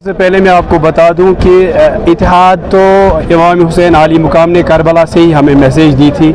سے پہلے میں آپ کو بتا دوں کہ اتحاد تو امام حسین علی مقام نے کربلا سے ہی ہمیں میسیج دی تھی۔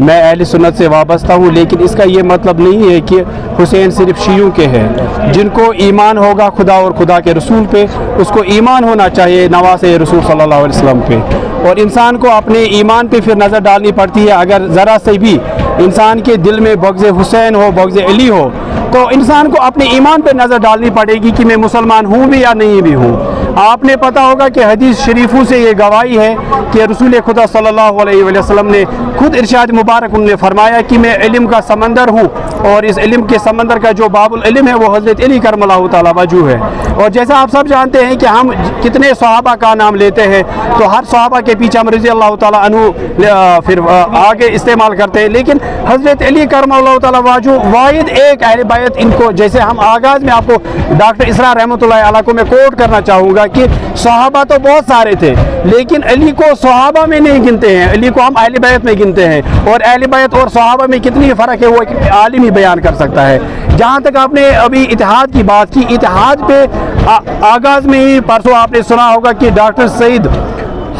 میں اہل سنت سے وابستہ ہوں، لیکن اس کا یہ مطلب نہیں ہے کہ حسین صرف شیعوں کے ہیں۔ جن کو ایمان ہوگا خدا اور خدا کے رسول پہ، اس کو ایمان ہونا چاہیے نواسے رسول صلی اللہ علیہ وسلم پہ، اور انسان کو اپنے ایمان پہ پھر نظر ڈالنی پڑتی ہے۔ اگر ذرا سے بھی انسان کے دل میں بغض حسین ہو، بغض علی ہو، تو انسان کو اپنے ایمان پہ نظر ڈالنی پڑے گی کہ میں مسلمان ہوں بھی یا نہیں بھی ہوں۔ آپ نے پتہ ہوگا کہ حدیث شریفوں سے یہ گواہی ہے کہ رسول خدا صلی اللہ علیہ وسلم نے خود ارشاد مبارک انہوں نے فرمایا کہ میں علم کا سمندر ہوں، اور اس علم کے سمندر کا جو باب العلم ہے وہ حضرت علی کرم اللہ تعالیٰ وجہ ہے۔ اور جیسا آپ سب جانتے ہیں کہ ہم کتنے صحابہ کا نام لیتے ہیں، تو ہر صحابہ کے پیچھے ہم رضی اللہ تعالیٰ عنہ پھر آگے استعمال کرتے ہیں، لیکن حضرت علی کرم اللہ تعالیٰ وجہ واحد ایک اہل بیت، ان کو جیسے ہم آغاز میں آپ کو ڈاکٹر اسرار رحمۃ اللہ علیہ کو میں کوٹ کرنا چاہوں گا کہ صحابہ تو بہت سارے تھے، لیکن علی کو صحابہ میں نہیں گنتے ہیں، علی کو ہم اہل بیت میں گنتے ہیں، اور اہل بیت اور صحابہ میں کتنی فرق ہے وہ ایک عالم ہی بیان کر سکتا ہے۔ جہاں تک آپ نے ابھی اتحاد کی بات کی، اتحاد پہ آغاز میں ہی پرسوں آپ نے سنا ہوگا کہ ڈاکٹر سعید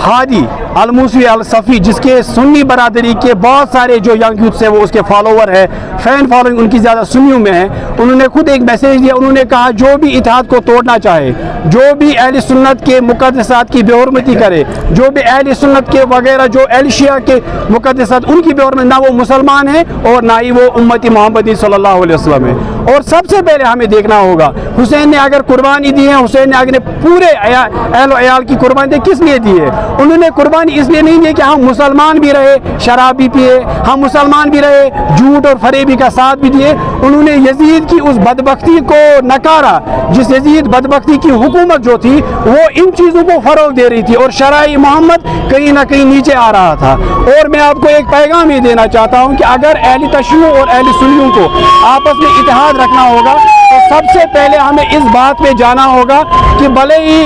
ہادی الموسوی الصفی، جس کے سنی برادری کے بہت سارے جو ینگ یوتھ سے وہ اس کے فالوور ہے، فین فالوئنگ ان کی زیادہ سنیوں میں ہے، انہوں نے خود ایک میسیج دیا۔ انہوں نے کہا جو بھی اتحاد کو توڑنا چاہے، جو بھی اہل سنت کے مقدسات کی بے حرمتی کرے، جو بھی اہل سنت کے وغیرہ جو اہل شیعہ کے مقدسات ان کی بے حرمتی، نہ وہ مسلمان ہیں اور نہ ہی وہ امتی محمدی صلی اللہ علیہ وسلم ہے۔ اور سب سے پہلے ہمیں دیکھنا ہوگا حسین نے اگر قربانی دی ہے، حسین نے اگر پورے اہل و عیال کی قربانی دی، کس لیے دی ہے؟ انہوں نے قربانی اس لیے نہیں دی کہ ہم مسلمان بھی رہے، شراب بھی پیے، ہم مسلمان بھی رہے، جھوٹ اور فریبی کا ساتھ بھی دیے۔ انہوں نے یزید کی اس بدبختی کو نکارا، جس یزید بدبختی کی حکومت جو تھی وہ ان چیزوں کو فروغ دے رہی تھی، اور شرائع محمد کہیں نہ کہیں نیچے آ رہا تھا۔ اور میں آپ کو ایک پیغام یہ دینا چاہتا ہوں کہ اگر اہل تشیع اور اہل سنیوں کو آپس میں اتحاد رکھنا ہوگا تو سب سے پہلے ہمیں اس بات پہ جانا ہوگا کہ بھلے ہی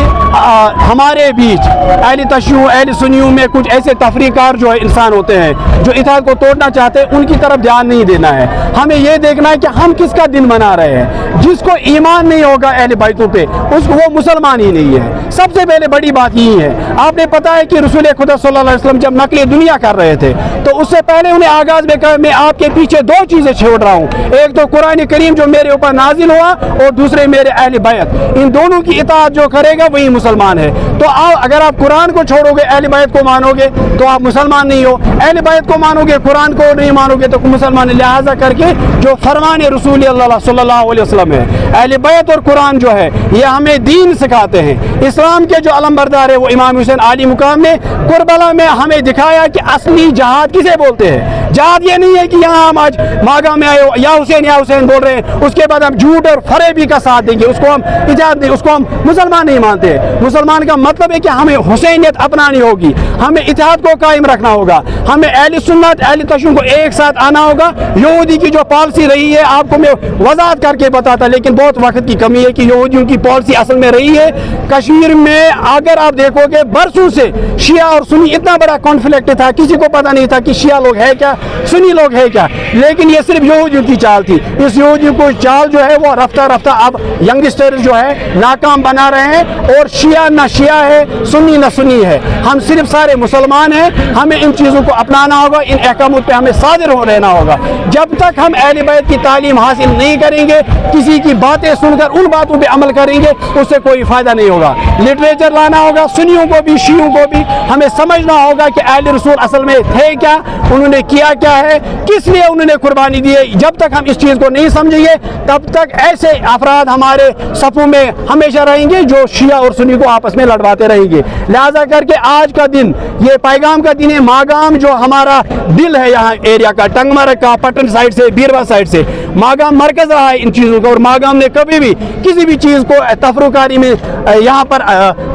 ہمارے بیچ اہل تشیع اہل سنیوں میں کچھ ایسے تفریق کار جو انسان ہوتے ہیں جو اتحاد کو توڑنا چاہتے ہیں، ان کی طرف دھیان نہیں دینا ہے۔ ہمیں یہ دیکھنا ہے کہ ہم کس کا دن منا رہے ہیں۔ جس کو ایمان نہیں ہوگا اہل بیتوں پہ، اس کو وہ مسلمان ہی نہیں ہے۔ سب سے پہلے بڑی بات یہی ہے۔ آپ نے پتا ہے کہ رسول خدا صلی اللہ علیہ وسلم جب نقل دنیا کر رہے تھے تو اس سے پہلے انہیں آغاز میں کہا میں آپ کے پیچھے دو چیزیں چھوڑ رہا ہوں، ایک تو قرآن کریم جو میرے اوپر نازل ہوا، اور دوسرے میرے اہل بیت۔ ان دونوں کی اطاعت جو کرے گا وہی مسلمان ہے۔ تو اگر آپ قرآن کو چھوڑو گے، اہل بیت کو مانو گے تو آپ مسلمان نہیں ہو، اہل بیت کو مانو گے قرآن کو نہیں مانو گے تو مسلمان۔ لہٰذا کر کے جو فرمان رسول اللہ صلی اللہ علیہ وسلم ہے، اہل بیت اور قرآن جو ہے یہ ہمیں دین سکھاتے ہیں۔ اسلام کے جو علم بردار ہے وہ امام حسین علی مقام نے کربلا میں ہمیں دکھایا کہ اصلی جہاد کسے بولتے ہیں۔ جہاد یہ نہیں ہے کہ یہاں ہم آج ماگا میں آئے یا حسین بول رہے ہیں، اس کے بعد ہم جھوٹ اور فریبی کا ساتھ دیں گے، اس کو ہم اجازت دیں، اس کو ہم مسلمان نہیں مانتے۔ مسلمان کا مطلب ہے کہ ہمیں حسینیت اپنانی ہوگی، ہمیں اتحاد کو قائم رکھنا ہوگا، ہمیں اہل سنت اہل تشیع کو ایک ساتھ آنا ہوگا۔ یہودی کی جو پالیسی رہی ہے آپ کو میں وضاحت کر کے بتاتا، لیکن بہت وقت کی کمی ہے کہ یہودیوں کی پالیسی اصل میں رہی ہے کشمیر میں۔ اگر آپ دیکھو گے برسوں سے شیعہ اور سنی اتنا بڑا کانفلکٹ تھا، کسی کو پتہ نہیں تھا کہ شیعہ لوگ ہے کیا، سنی لوگ ہے کیا، لیکن یہ صرف یہودیوں کی چال تھی۔ اس یہودیوں کو چال جو ہے وہ رفتہ رفتہ اب ینگسٹر جو ہے ناکام بنا رہے ہیں، اور شیعہ نہ شیعہ ہے، سنی نہ سنی ہے، ہم صرف سارے مسلمان ہیں۔ ہمیں ان چیزوں کو اپنانا ہوگا، ان احکامات پہ ہمیں صادر ہو رہنا ہوگا۔ جب تک ہم اہل بیت کی تعلیم حاصل نہیں کریں گے، کسی کی باتیں سن کر ان باتوں پہ عمل کریں گے، اس سے کوئی فائدہ نہیں ہوگا۔ لٹریچر لانا ہوگا، سنیوں کو بھی شیعوں کو بھی ہمیں سمجھنا ہوگا کہ اہل رسول اصل میں تھے کیا، انہوں نے کیا کیا ہے، کس لیے انہوں نے قربانی دی ہے۔ جب تک ہم اس چیز کو نہیں سمجھیں گے تب تک ایسے افراد ہمارے صفوں میں ہمیشہ رہیں گے جو شیعہ اور سنی کو آپس میں لڑواتے رہیں گے۔ لہذا کر کے آج کا دن یہ پیغام کا دن ہے۔ ماگام جو ہمارا دل ہے یہاں ایریا کا، ٹنگ مرگ کا، پٹن سائڈ سے، بیروا سائڈ سے، ماگام مرکز رہا ہے ان چیزوں کا، اور ماگام نے کبھی بھی کسی بھی چیز کو تفرقاری میں یہاں پر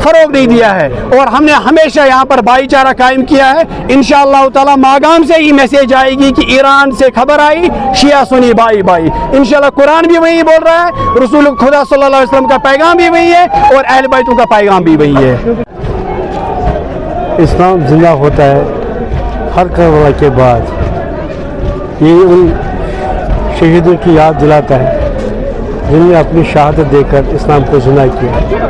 فروغ نہیں دیا ہے، اور ہم نے ہمیشہ یہاں پر بھائی چارہ قائم کیا ہے۔ انشاءاللہ تعالی ماگام سے ہی میسیج آئے گی کہ ایران سے خبر آئی شیعہ سنی بھائی بھائی۔ انشاءاللہ قرآن بھی وہی بول رہا ہے، رسول خدا صلی اللہ علیہ وسلم کا پیغام بھی وہی ہے، اور اہل بیتوں کا پیغام بھی وہی ہے۔ اسلام زندہ ہوتا ہے ہر کربلا کے بعد، یہ ان شہیدوں کی یاد دلاتا ہے جنہوں نے اپنی شہادت دے کر اسلام کو زندہ کیا۔